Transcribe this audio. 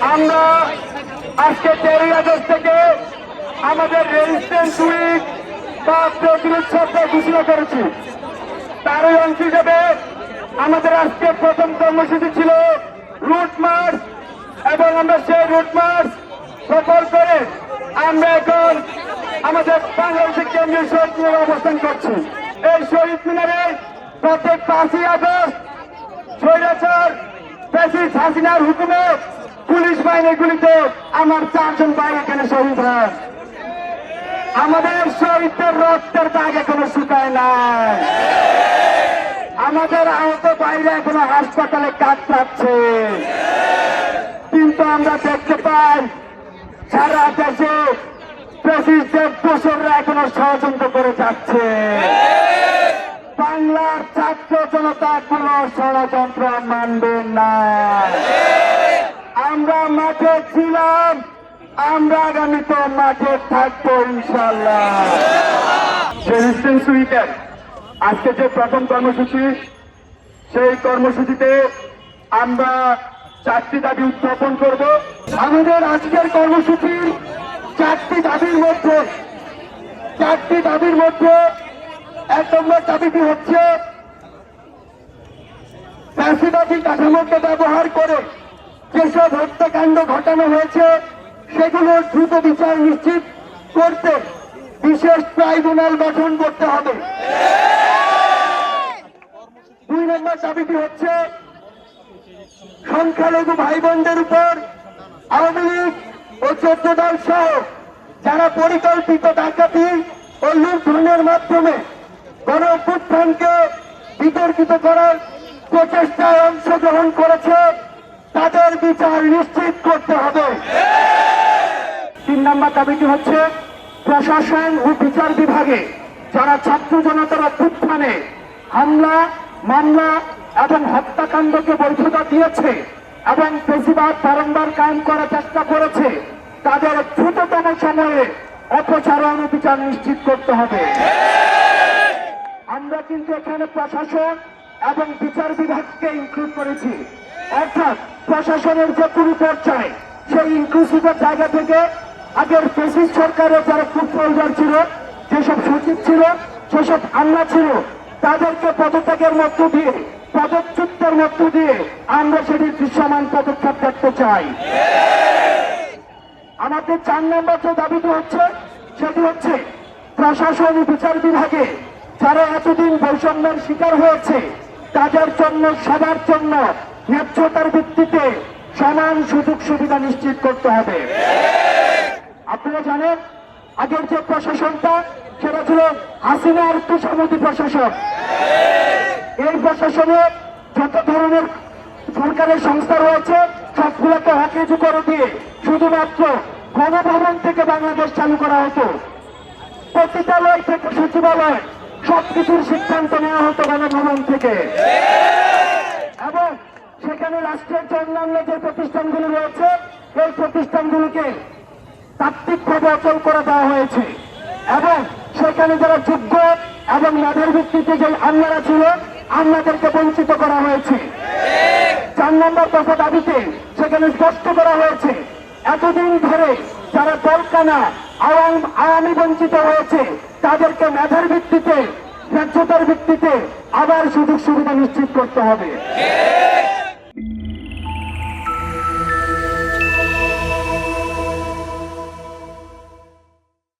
আমরা আজকে 13 আগস্ট থেকে আমাদের রেজিস্ট্যান্স উইক বা প্রতিরোধ সপ্তাহ ঘোষণা করেছি। তারই অংশ হিসেবে আমাদের আজকে প্রথম কর্মসূচি ছিল রুট মার্চ, এবং আমরা সেই রুট মার্চ সফল করে আমরা এখন আমাদের বাংলাদেশের কেন্দ্রীয় শহীদ মিনারে অবস্থান করছি। এই শহীদ মিনারে প্রত্যেক 5ই আগস্ট স্বৈরাচার ফ্যাসিস্ট হাসিনার হুকুমে পুলিশ বাহিনীর গুলিতে আমার 4 জন ভাই এখানে শহীদ হয়। আমাদের শহীদদের রক্তের দাগ এখনো শুকায় নাই। আমাদের আহত ভাইরা এখনো হাসপাতালে কাতরাচ্ছে, কিন্তু আমরা দেখতে পাই সারা দেশে ফ্যাসিস্টদের দোসররা এখনো ষড়যন্ত্র করে যাচ্ছে। বাংলার ছাত্র জনতা কোন ষড়যন্ত্র মানবে না। আমরা মাঠে ছিলাম, আমরা আগামীতে মাঠে থাকবো ইনশাল্লাহ। রেজিস্ট্যান্স উইকের আজকে যে প্রথম কর্মসূচি, সেই কর্মসূচিতে আমরা 4টি দাবি উত্থাপন করব। আমাদের আজকের কর্মসূচির 4টি দাবির মধ্যে 1 নম্বর দাবিটি হচ্ছে ফ্যাসিবাদী কাঠামোকে ব্যবহার করে যেসব হত্যাকাণ্ড ঘটানো হয়েছে সেগুলোর দ্রুত বিচার নিশ্চিত করতে বিশেষ ট্রাইব্যুনাল গঠন করতে হবে। 2 নম্বর দাবিটি হচ্ছে সংখ্যালঘু ভাই বোনদের উপর আওয়ামী লীগ ও 14 দল সহ যারা পরিকল্পিত ডাকাতি ও লুণ্ঠনের মাধ্যমে গণ-অভ্যুত্থানকে বিতর্কিত করার প্রচেষ্টায় অংশগ্রহণ করেছে তাদের বিচার নিশ্চিত করতে হবে। 3 নম্বর দাবিটি হচ্ছে প্রশাসন ও বিচার বিভাগে যারা ছাত্র জনতার অভ্যুত্থানে হামলা, মামলা এবং হত্যাকাণ্ডকে বৈধতা দিয়েছে এবং ফ্যাসিবাদ বারংবার কায়েম করার চেষ্টা করেছে, তাদের দ্রুততম সময়ে অপসারণ ও বিচার নিশ্চিত করতে হবে। আমরা কিন্তু এখানে প্রশাসন এবং বিচার বিভাগকে ইনক্লুড করেছি, অর্থাৎ প্রশাসনের যে কোনো পর্যায়ে সেই ইনক্লুসিভের জায়গা থেকে আগের ফ্যাসিস্ট সরকারের যারা ফুড সোলজার ছিল, যেসব সচিব ছিল, যেসব আমলা ছিল, তাদেরকে পদত্যাগের মধ্য দিয়ে, পদচ্যুতের মধ্য দিয়ে আমরা সেটির দৃশ্যমান পদক্ষেপ দেখতে চাই। আমাদের 4 নম্বর যে দাবিটি হচ্ছে সেটি হচ্ছে প্রশাসন ও বিচার বিভাগে যারা এতদিন বৈষম্যের শিকার হয়েছে তাদের জন্য, সবার জন্য ন্যায্যতার ভিত্তিতে সমান সুযোগ সুবিধা নিশ্চিত করতে হবে। আপনারা জানেন আগের যে প্রশাসনটা সেটা ছিল হাসিনার তোষামোদী প্রশাসন। এই প্রশাসনে যত ধরনের সরকারের সংস্থা রয়েছে সবগুলোকে হকেজু করে দিয়ে শুধুমাত্র গণভবন থেকে বাংলাদেশ চালু করা হতো। পতিতালয় থেকে সচিবালয় সবকিছুর সিদ্ধান্ত নেওয়া হতো গণভবন থেকে, এবং সেখানে রাষ্ট্রের যে অন্যান্য যে প্রতিষ্ঠানগুলি রয়েছে এই প্রতিষ্ঠানগুলিকে তাত্ত্বিকভাবে অচল করে দেওয়া হয়েছে, এবং সেখানে যারা যোগ্য এবং মেধার ভিত্তিতে যে আমলারা ছিল আমলাদেরকে বঞ্চিত করা হয়েছে। 4 নম্বর দফা দাবিতে সেখানে স্পষ্ট করা হয়েছে এতদিন ধরে যারা দলকানা আওয়ামী বঞ্চিত হয়েছে তাদেরকে মেধার ভিত্তিতে, ন্যায্যতার ভিত্তিতে আবার সুযোগ সুবিধা নিশ্চিত করতে হবে।